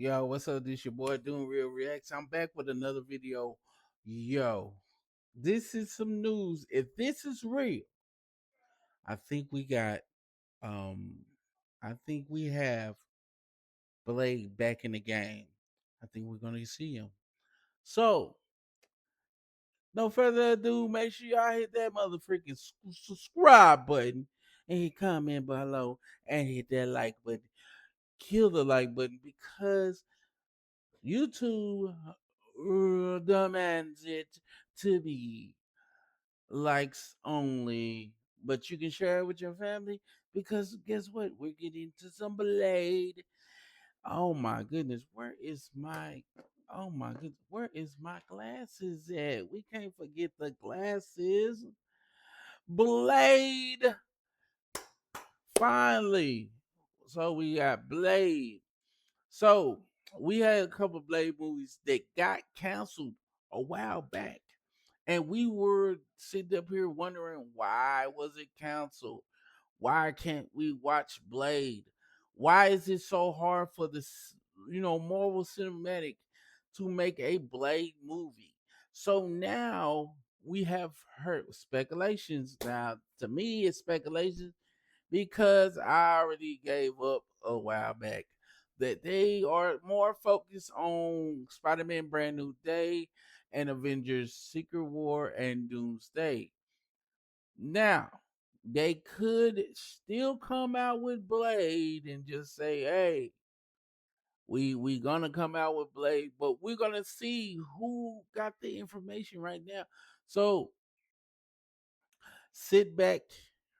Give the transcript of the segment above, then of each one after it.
Yo, what's up? This your boy doing real reacts. I'm back with another video. Yo, this is some news. If this is real, I think we got I think we have Blade back in the game. I think we're gonna see him. So, no further ado, make sure y'all hit that motherfucking subscribe button and hit comment below and hit that like button. Kill the like button because YouTube demands it to be likes only, but you can share it with your family because guess what? We're getting to some Blade. Oh my goodness, where is my? Oh my goodness, where is my glasses at? We can't forget the glasses. Blade, finally. So we got Blade. So we had a couple of Blade movies that got canceled a while back. And we were sitting up here wondering why was it canceled? Why can't we watch Blade? Why is it so hard for this, Marvel Cinematic to make a Blade movie? So now we have heard speculations. Now, to me, it's speculation because I already gave up a while back that they are more focused on Spider-Man Brand New Day and Avengers Secret War and Doomsday. Now, they could still come out with Blade and just say, "Hey, we gonna come out with Blade, but we're gonna see who got the information right now." So sit back,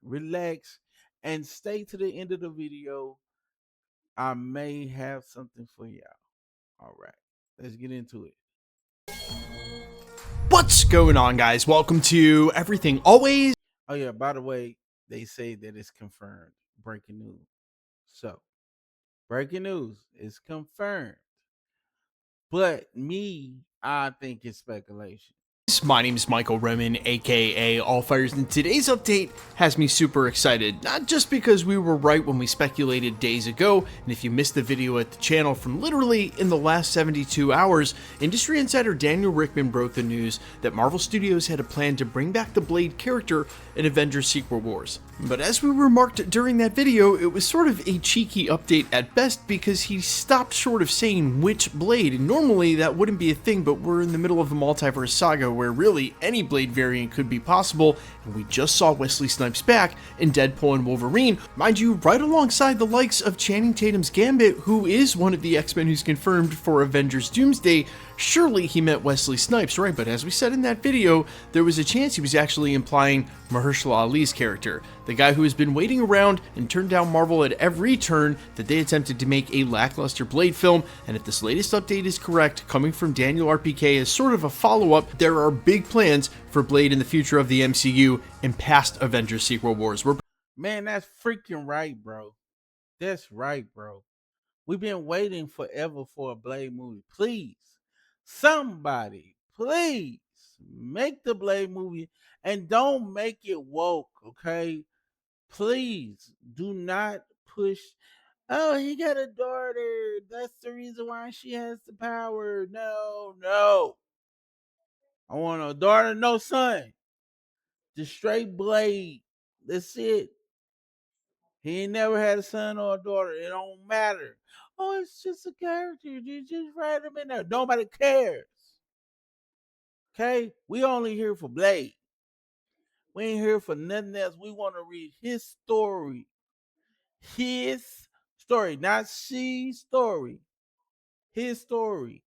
relax, and stay to the end of the video. I may have something for y'all. All right, let's get into it. What's going on, guys? Welcome to Everything Always. Oh yeah, by the way, they say that it's confirmed. Breaking news. So, breaking news is confirmed. But me, I think it's speculation. My name is Michael Roman, aka Allfires, and today's update has me super excited. Not just because we were right when we speculated days ago, and if you missed the video at the channel from literally in the last 72 hours, industry insider Daniel Rickman broke the news that Marvel Studios had a plan to bring back the Blade character in Avengers Secret Wars. But as we remarked during that video, it was sort of a cheeky update at best because he stopped short of saying which Blade, and normally that wouldn't be a thing, but we're in the middle of the Multiverse Saga where really any Blade variant could be possible, and we just saw Wesley Snipes back in Deadpool and Wolverine, mind you, right alongside the likes of Channing Tatum's Gambit, who is one of the X-Men who's confirmed for Avengers Doomsday. Surely he meant Wesley Snipes, right? But as we said in that video, there was a chance he was actually implying Mahershala Ali's character, the guy who has been waiting around and turned down Marvel at every turn that they attempted to make a lackluster Blade film. And if this latest update is correct, coming from Daniel RPK as sort of a follow-up, there are big plans for Blade in the future of the MCU and past Avengers Secret Wars. Man, that's freaking right, bro. That's right, bro. We've been waiting forever for a Blade movie. Please, somebody, please make the Blade movie and don't make it woke, okay? Please do not push. Oh, he got a daughter. That's the reason why she has the power. No, no. I want a daughter, no son. Just straight Blade. That's it. He ain't never had a son or a daughter. It don't matter. Oh, it's just a character. You just write him in there. Nobody cares. Okay? We only here for Blade. We ain't here for nothing else. We want to read his story. His story, not she's story. His story.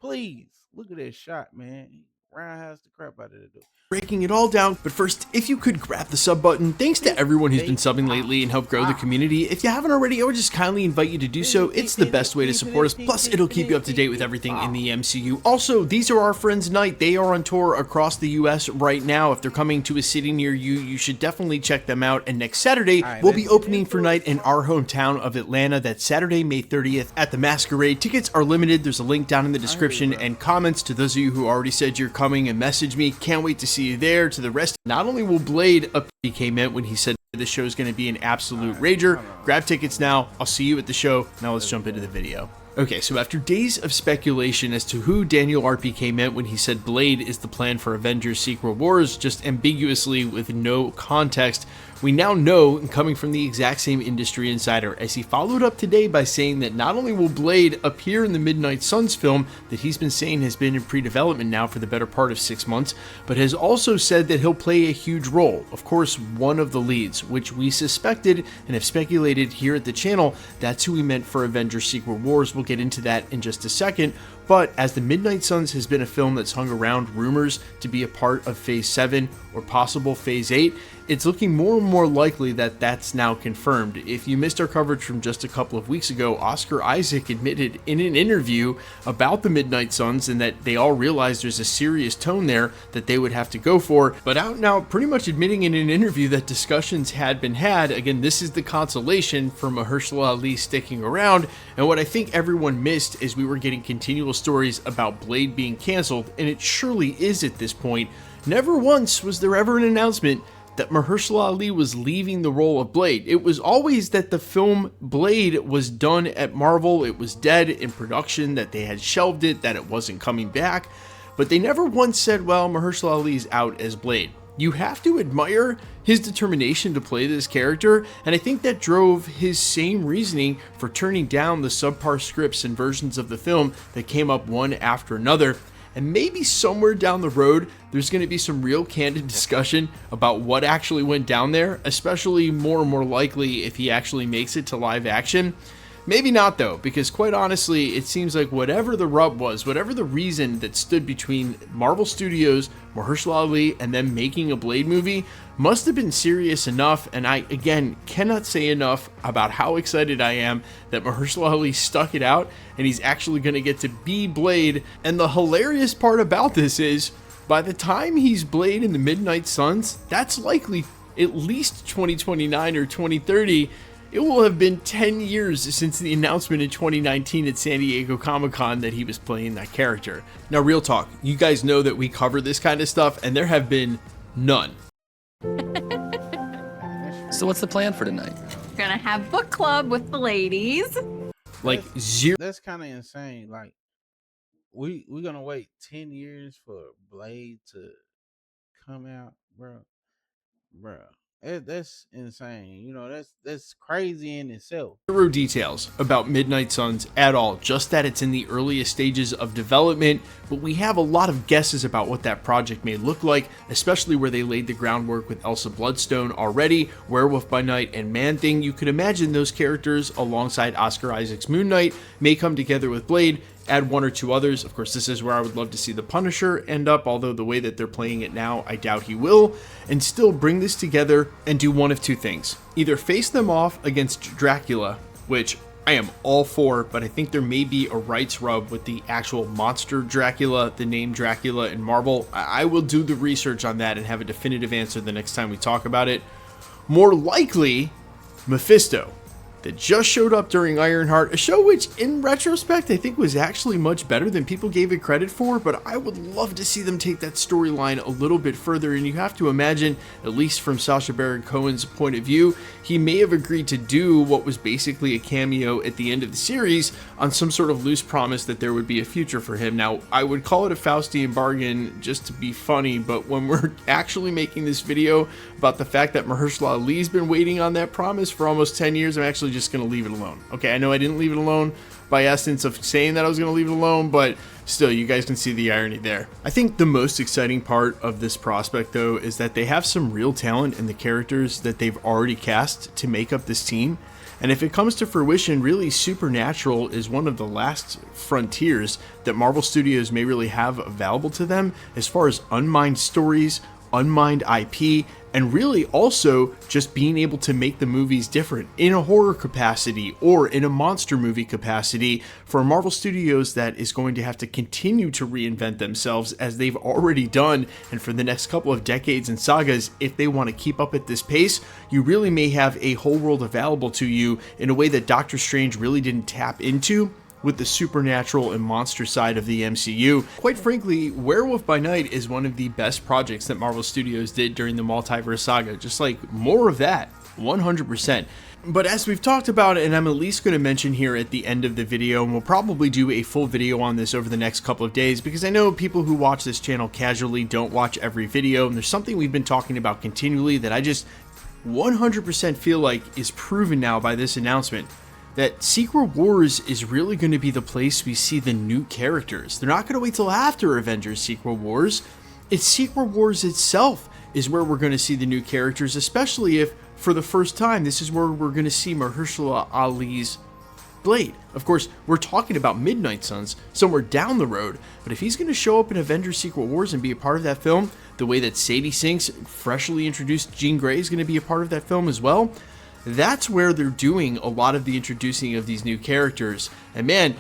Please look at that shot, man. Roundhouse the crap out of the dude. Breaking it all down, but first, if you could grab the sub button, thanks to everyone who's been subbing lately and helped grow the community. If you haven't already, I would just kindly invite you to do so. It's the best way to support us, plus it'll keep you up to date with everything in the MCU. Also, these are our friends tonight. They are on tour across the US right now. If they're coming to a city near you, you should definitely check them out. And next Saturday, we'll be opening for night in our hometown of Atlanta. That's Saturday, May 30th at the Masquerade. Tickets are limited. There's a link down in the description and comments to those of you who already said you're coming and message me. Can't wait to see you there. To the rest, not only will Blade up, BK meant when he said the show is going to be an absolute rager. Grab tickets now. I'll see you at the show. Now let's jump into the video. Okay, so after days of speculation as to who Daniel RPK meant when he said Blade is the plan for Avengers Secret Wars, just ambiguously with no context, we now know, and coming from the exact same industry insider, as he followed up today by saying that not only will Blade appear in the Midnight Suns film that he's been saying has been in pre-development now for the better part of 6 months, but has also said that he'll play a huge role, of course one of the leads, which we suspected and have speculated here at the channel. That's who he meant for Avengers Secret Wars. We'll get into that in just a second. But as the Midnight Suns has been a film that's hung around rumors to be a part of Phase 7 or possible Phase 8, it's looking more and more likely that that's now confirmed. If you missed our coverage from just a couple of weeks ago, Oscar Isaac admitted in an interview about the Midnight Suns and that they all realized there's a serious tone there that they would have to go for, but out now pretty much admitting in an interview that discussions had been had. Again, this is the consolation for Mahershala Ali sticking around, and what I think everyone missed is we were getting continual stories about Blade being canceled, and it surely is at this point. Never once was there ever an announcement that Mahershala Ali was leaving the role of Blade. It was always that the film Blade was done at Marvel, it was dead in production, that they had shelved it, that it wasn't coming back, but they never once said, well, Mahershala Ali's out as Blade. You have to admire his determination to play this character, and I think that drove his same reasoning for turning down the subpar scripts and versions of the film that came up one after another. And maybe somewhere down the road, there's going to be some real candid discussion about what actually went down there, especially more and more likely if he actually makes it to live action. Maybe not though, because quite honestly, it seems like whatever the rub was, whatever the reason that stood between Marvel Studios, Mahershala Ali, and them making a Blade movie must have been serious enough, and I, again, cannot say enough about how excited I am that Mahershala Ali stuck it out, and he's actually going to get to be Blade. And the hilarious part about this is, by the time he's Blade in the Midnight Suns, that's likely at least 2029 or 2030, it will have been 10 years since the announcement in 2019 at San Diego Comic-Con that he was playing that character. Now, real talk, you guys know that we cover this kind of stuff, and there have been none. So what's the plan for tonight? We're gonna have book club with the ladies. Like zero. That's kind of insane. Like we're gonna wait 10 years for Blade to come out, bro. That's insane. You know, that's crazy in itself. Zero details about Midnight Suns at all, just that it's in the earliest stages of development, but we have a lot of guesses about what that project may look like, especially where they laid the groundwork with Elsa Bloodstone already, Werewolf by Night, and Man-Thing. You could imagine those characters alongside Oscar Isaac's Moon Knight may come together with Blade, add one or two others. Of course, this is where I would love to see the Punisher end up, although the way that they're playing it now, I doubt he will, and still bring this together and do one of two things. Either face them off against Dracula, which I am all for, but I think there may be a rights rub with the actual monster Dracula, the name Dracula in Marvel. I will do the research on that and have a definitive answer the next time we talk about it. More likely, Mephisto, that just showed up during Ironheart, a show which, in retrospect, I think was actually much better than people gave it credit for, but I would love to see them take that storyline a little bit further, and you have to imagine, at least from Sacha Baron Cohen's point of view, he may have agreed to do what was basically a cameo at the end of the series on some sort of loose promise that there would be a future for him. Now, I would call it a Faustian bargain just to be funny, but when we're actually making this video about the fact that Mahershala Ali's been waiting on that promise for almost 10 years, I'm actually just going to leave it alone. Okay, I know I didn't leave it alone by essence of saying that I was going to leave it alone, but still, you guys can see the irony there. I think the most exciting part of this prospect, though, is that they have some real talent in the characters that they've already cast to make up this team. And if it comes to fruition, really, Supernatural is one of the last frontiers that Marvel Studios may really have available to them as far as unmined stories, unmined IP, and really also just being able to make the movies different in a horror capacity or in a monster movie capacity for Marvel Studios that is going to have to continue to reinvent themselves as they've already done, and for the next couple of decades and sagas. If they want to keep up at this pace, you really may have a whole world available to you in a way that Doctor Strange really didn't tap into with the supernatural and monster side of the MCU. Quite frankly, Werewolf by Night is one of the best projects that Marvel Studios did during the Multiverse Saga. Just like more of that, 100%. But as we've talked about, and I'm at least going to mention here at the end of the video, and we'll probably do a full video on this over the next couple of days, because I know people who watch this channel casually don't watch every video, and there's something we've been talking about continually that I just 100% feel like is proven now by this announcement, that Secret Wars is really going to be the place we see the new characters. They're not going to wait till after Avengers Secret Wars. It's Secret Wars itself is where we're going to see the new characters, especially if, for the first time, this is where we're going to see Mahershala Ali's Blade. Of course, we're talking about Midnight Suns, somewhere down the road, but if he's going to show up in Avengers Secret Wars and be a part of that film, the way that Sadie Sink's freshly introduced Jean Grey is going to be a part of that film as well, that's where they're doing a lot of the introducing of these new characters. And man,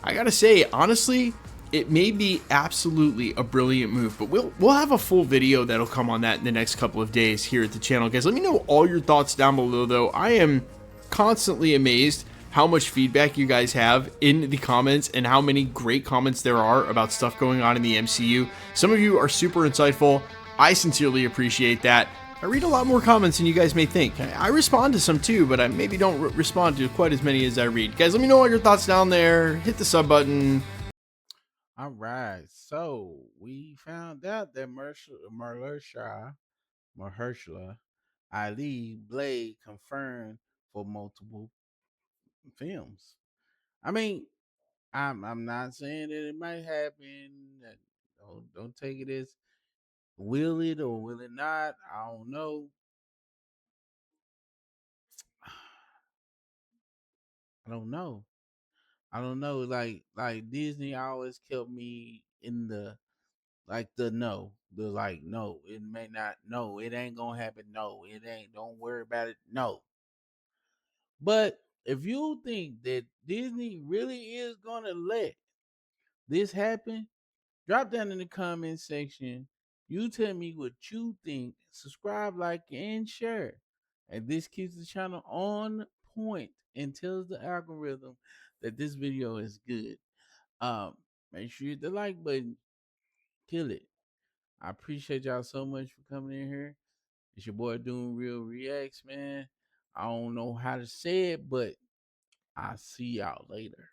I gotta say, honestly, it may be absolutely a brilliant move, but we'll have a full video that'll come on that in the next couple of days here at the channel. Guys, let me know all your thoughts down below, though. I am constantly amazed how much feedback you guys have in the comments and how many great comments there are about stuff going on in the MCU. Some of you are super insightful. I sincerely appreciate that. I read a lot more comments than you guys may think. I respond to some too, but I maybe don't respond to quite as many as I read. Guys, let me know all your thoughts down there. Hit the sub button. All right, so we found out that Mahershala Ali Blade confirmed for multiple films. I mean, I'm not saying that it might happen. Don't take it as will it or will it not. I don't know. I don't know. I don't know. Like Disney always kept me in the like the no. The like no, it may not no, it ain't gonna happen. No, it ain't don't worry about it. No. But if you think that Disney really is gonna let this happen, drop down in the comment section. You tell me what you think. Subscribe, like, and share. And this keeps the channel on point and tells the algorithm that this video is good. Make sure you hit the like button. Kill it. I appreciate y'all so much for coming in here. It's your boy doing real reacts, man. I don't know how to say it, but I'll see y'all later.